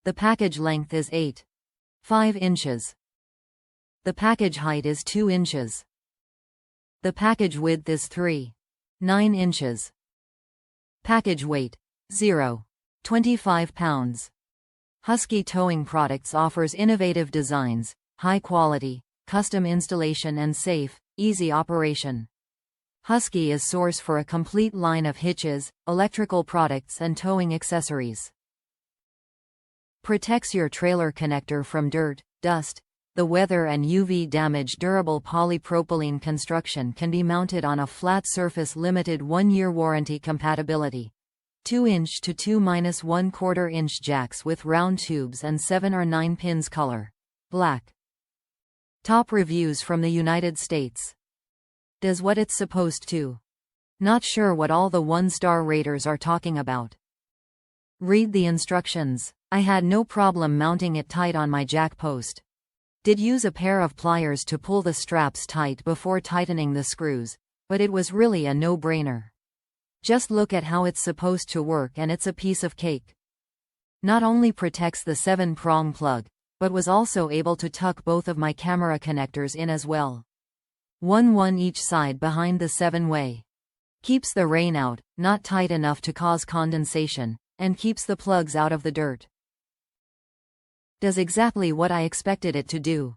The package length is 8.5 inches. The package height is 2 inches. The package width is 3.9 inches. Package weight 0.25 pounds. Husky Towing Products offers innovative designs, high quality, custom installation and safe, easy operation. Husky is source for a complete line of hitches, electrical products and towing accessories. Protects your trailer connector from dirt, dust, the weather and UV damage. Durable polypropylene construction can be mounted on a flat surface. Limited 1-year warranty. Compatibility 2-inch to 2-1/4 inch jacks with round tubes and 7 or 9 pins. Color black. Top reviews from the United States. Does what it's supposed to. Not sure what all the 1-star raters are talking about. Read the instructions. I had no problem mounting it tight on my jack post. Did use a pair of pliers to pull the straps tight before tightening the screws, but it was really a no-brainer. Just look at how it's supposed to work and it's a piece of cake. Not only protects the 7-prong plug, but was also able to tuck both of my camera connectors in as well. One each side behind the 7-way. Keeps the rain out, not tight enough to cause condensation, and keeps the plugs out of the dirt. Does exactly what I expected it to do.